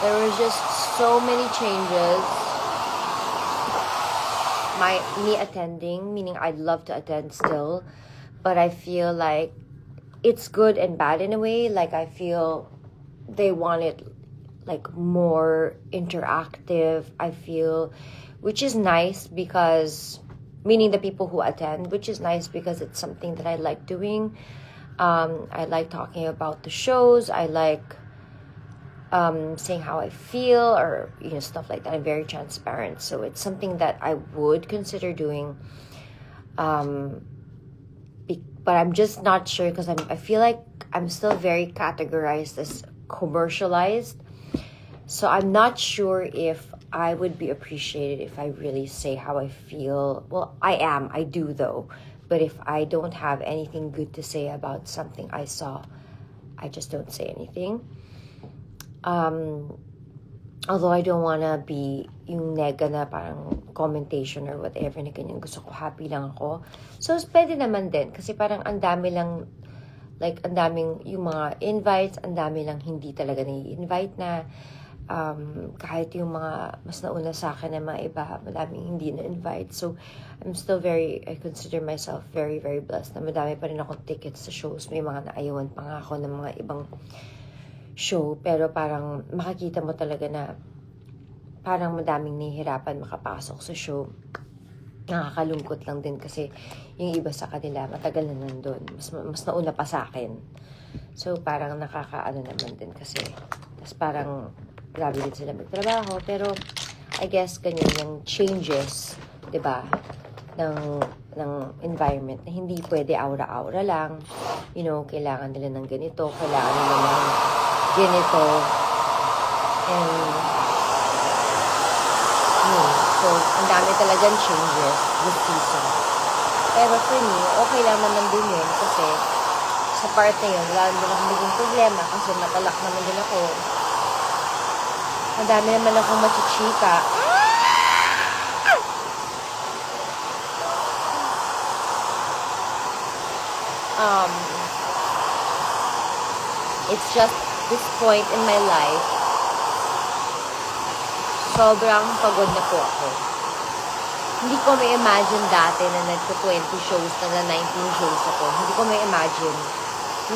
There was just so many changes. Me attending, meaning I'd love to attend still, but I feel like it's good and bad in a way. Like I feel they want it like more interactive. I feel, which is nice because, meaning the people who attend, which is nice because it's something that I like doing. I like talking about the shows. I like saying how I feel, or stuff like that. I'm very transparent, so it's something that I would consider doing. But I'm just not sure because I feel like I'm still very categorized as commercialized. So I'm not sure if I would be appreciated if I really say how I feel. Well, I do though. But if I don't have anything good to say about something I saw, I just don't say anything. Although I don't wanna be yung nega na parang commentation or whatever na ganyan. Gusto ko happy lang ako. So, pwede naman din. Kasi parang ang dami lang, like, ang daming yung mga invites, ang dami lang hindi talaga nai-invite na. Kahit yung mga mas nauna sa akin na mga iba, madaming hindi na-invite. So, I consider myself very, very blessed na madami pa rin akong tickets sa shows. May mga naayawan pa nga ako ng mga ibang show, pero parang makikita mo talaga na parang madaming nahihirapan makapasok sa show. Nakakalungkot lang din kasi yung iba sa kanila matagal na nandun. Mas nauna pa sa akin. So parang nakakaano naman din kasi. Tapos parang grabe din sila magtrabaho. Pero I guess ganyan yung changes, 'di ba? ng environment na hindi pwede aura-aura lang. Kailangan nila ng ganito, kailangan nila ng ganito. And so ang dami talagang changes this season. Pero for me, okay lang naman din yun kasi sa part na yun, wala naman akong naging problema kasi matalak naman din ako. Ang dami naman akong machichika. It's just this point in my life, sobrang pagod na po ako. Hindi ko may imagine dati na nagko-20 shows na 19 shows ako. Hindi ko may imagine.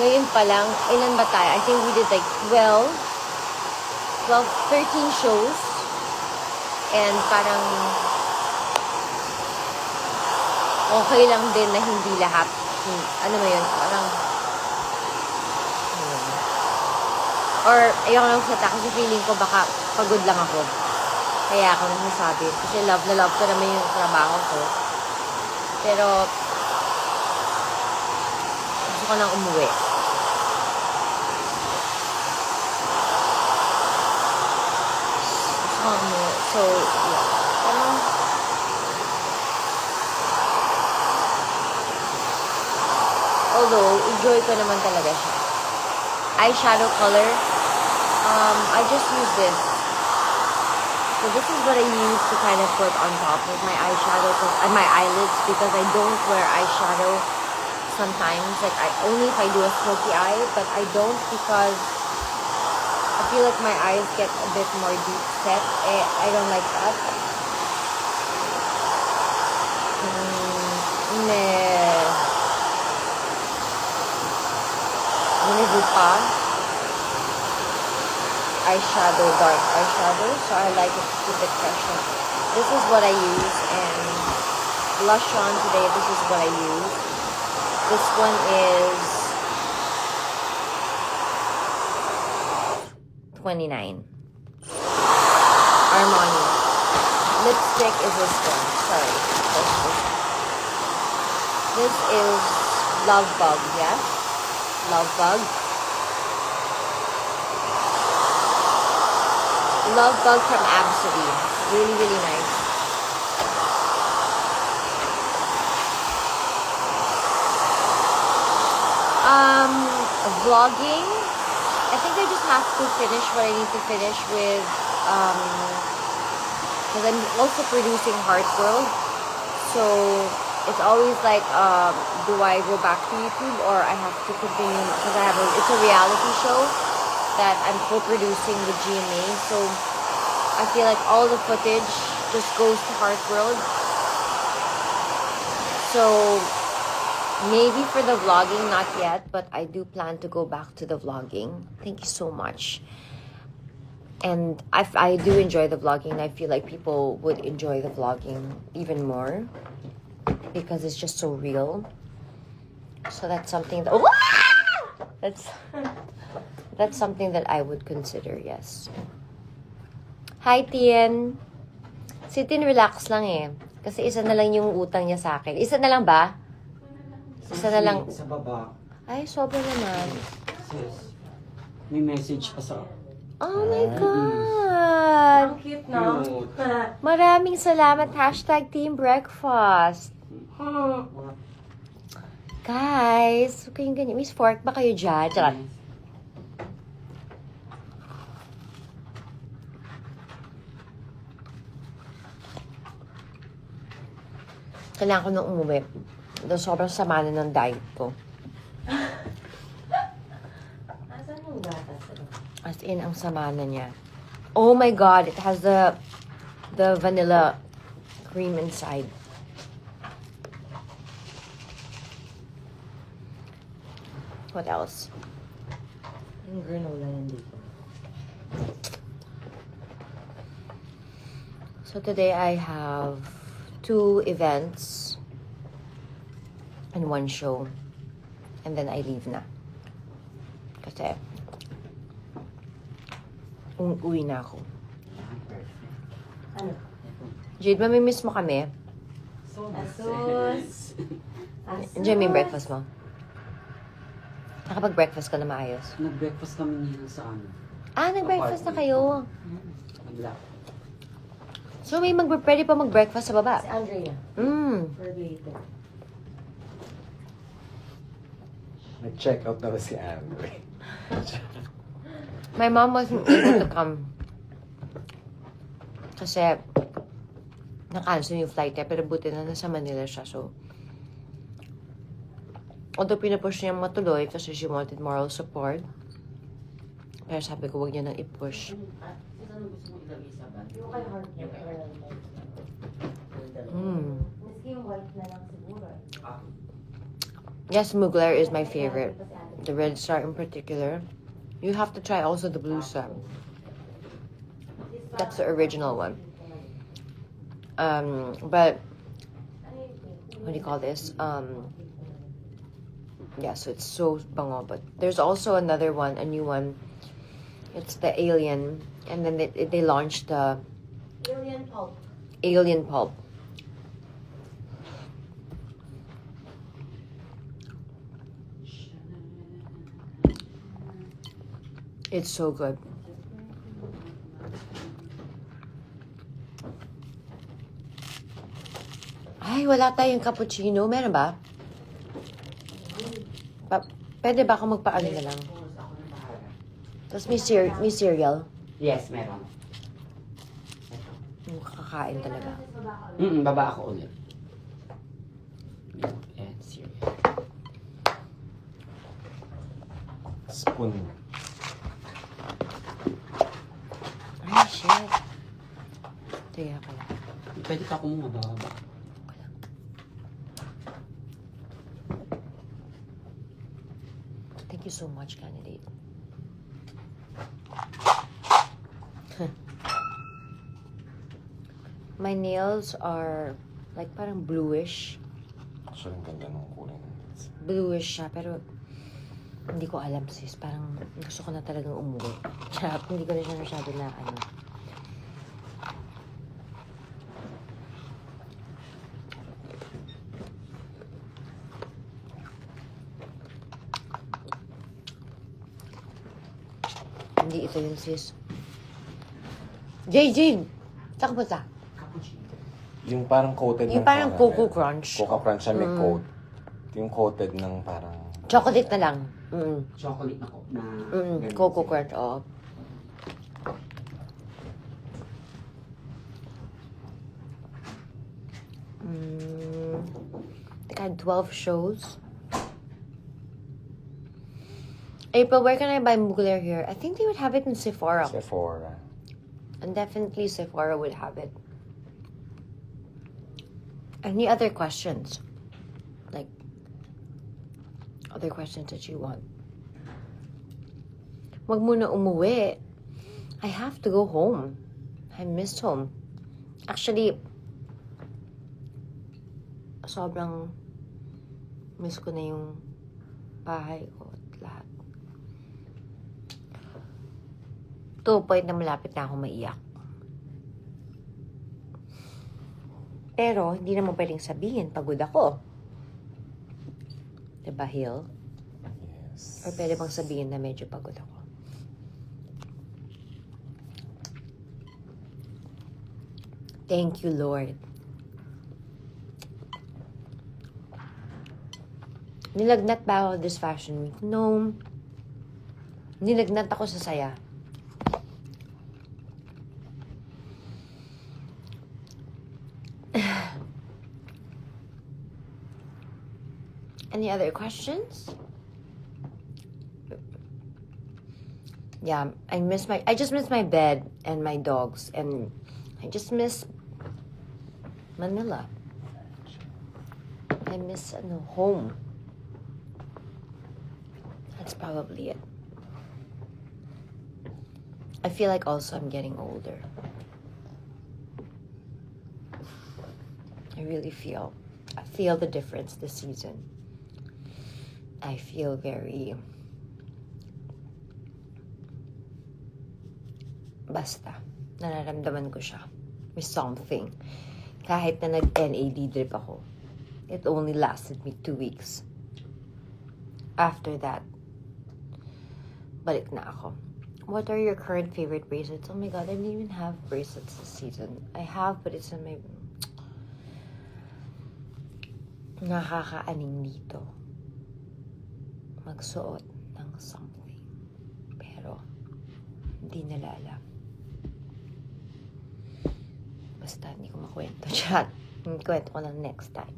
Ngayon pa lang, ilan ba tayo? I think we did like 13 shows. And parang okay lang din na hindi lahat. Ano mo yun? Parang or ayoko lang salita kasi feeling ko baka pagod lang ako. Kaya ako nasasabi. Kasi love na love ko naman yung trabaho ko. Pero gusto ko nang umuwi. Gusto ko nang umuwi. So, yeah. Parang although, enjoy ko naman talaga siya. Eyeshadow color. I just use this. So this is what I use to kind of put on top of my eyeshadow and my eyelids because I don't wear eyeshadow sometimes. Like only if I do a smoky eye, but I don't because I feel like my eyes get a bit more deep set. I don't like that. Eyeshadow, dark eyeshadow, so I like it to keep it fresh. This is what I use, and blush on today, this is what I use. This one is $29. Armani. Lipstick is this one. Sorry. This is Love Bug, yes? Love Bug. Love Bug from Absolute. Really, really nice. Vlogging. I think I just have to finish what I need to finish with, because I'm also producing Heart World. So it's always like, do I go back to YouTube or I have to continue because it's a reality show. that I'm co-producing with GMA. So I feel like all the footage just goes to Heart World. So maybe for the vlogging, not yet, but I do plan to go back to the vlogging. Thank you so much. And I do enjoy the vlogging, and I feel like people would enjoy the vlogging even more because it's just so real. So that's something that that's something that I would consider, yes. Hi, Tien. Si Tien relax lang eh. Kasi isa na lang yung utang niya sa akin. Isa na lang ba? Isa na lang. Sa baba. Ay, sobra naman. Sis, may message pa sa... Oh my God! Ang cute, no? Maraming salamat. Hashtag Team Breakfast. Guys, huwag kayong ganyan. Miss Fork ba kayo dyan? Charot. Kailangan ko nung umuwi. Sobrang sama na ng diet ko. Asan yung gatas? As in, ang sama na niya. Oh my God! It has the vanilla cream inside. What else? Yung granola nandito. So today I have 2 events and 1 show. And then I leave na. Kasi uwi na ako. Ano? Jade, mamimiss mo kami? Asus. Enjoy mo yung breakfast mo? Nakapag-breakfast ka na maayos? Nag-breakfast kami niya sa ano. Ah, nag-breakfast na kayo. Nagla. So may pwede pa mag-breakfast sa baba? Si Andrea. For later. Nag-check out na ba si Andre? My mom wasn't able to come. Kasi na-cancel yung flight niya, pero buti na nasa Manila siya. So, although pinupush niya matuloy kasi she wanted moral support, pero sabi ko, huwag niya nang i-push. Yung kay heart niya. Maski yung white na lang siguro. Yes, Mugler is my favorite. The Red Star in particular. You have to try also the Blue Star. That's the original one. But what do you call this? Yeah, so it's so bango. But there's also another one, a new one. It's the Alien, and then they launched the Alien pulp. Alien Pulp. It's so good. Ay, wala tayong cappuccino. Meron ba? Pwede ba ako magpaano na lang? Tapos may cereal. Yes, meron. Yung kakakain talaga. Baba ako ulit. And cereal. Spoon. Ay, shit. Tiga ka lang. Pwede ka kung mababa. Thank you so much, candidate. My nails are like parang bluish. Actually, ang ganda ng kulay ng nails. Bluish siya, pero hindi ko alam, sis. Parang gusto ko na talagang umuwi. Charap, hindi ko na siya masyado na ano. Hindi ito yun, sis. JJ! Saan ka punta? Cappuccino. Yung parang coated Yung ng parang caramel. Coco Crunch. Coco Crunch siya may coat. Yung coated ng parang... Chocolate na lang. Chocolate na ko. Na ganun Coco siya. Crunch, oo. I think I had 12 shows. April, where can I buy Mugler here? I think they would have it in Sephora. Sephora. And definitely Sephora would have it. Any other questions? Like, other questions that you want? Wag mo na umuwi. I have to go home. I missed home. Actually, sobrang miss ko na yung bahay ko at lahat. To a point na malapit na ako maiyak. Pero, hindi naman pwedeng sabihin, pagod ako. Diba, Hill? Yes. Or pwede bang sabihin na medyo pagod ako? Thank you, Lord. Nilagnat ba ako this fashion week? No. Nilagnat ako sa saya. Any other questions? Yeah, I just miss my bed and my dogs, and I just miss Manila. I miss home. That's probably it. I feel like also I'm getting older. I really feel the difference this season. I feel very basta. Nararamdaman ko siya. May something. Kahit na nag-NAD drip ako, it only lasted me 2 weeks. After that, balik na ako. What are your current favorite bracelets? Oh my God, I didn't even have bracelets this season. I have, but it's in my... Nakakaaning dito. Magsuot ng something. Pero, hindi nalala. Basta, hindi ko makwento. Chat. Kwento ko lang next time.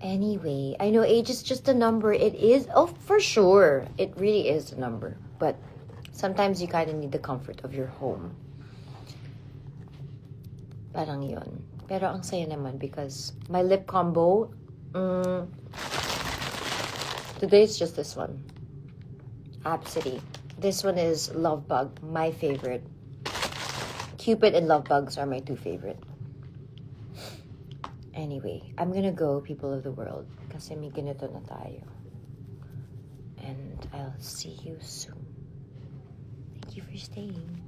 Anyway, I know age is just a number. It is, for sure. It really is a number. But sometimes you kind of need the comfort of your home. Parang yun. Pero ang saya naman because my lip combo, today it's just this one. Absidy. This one is Love Bug, my favorite. Cupid and Love Bugs are my 2 favorite. Anyway, I'm gonna go, people of the world, kasi may ganito na tayo. And I'll see you soon. Thank you for staying.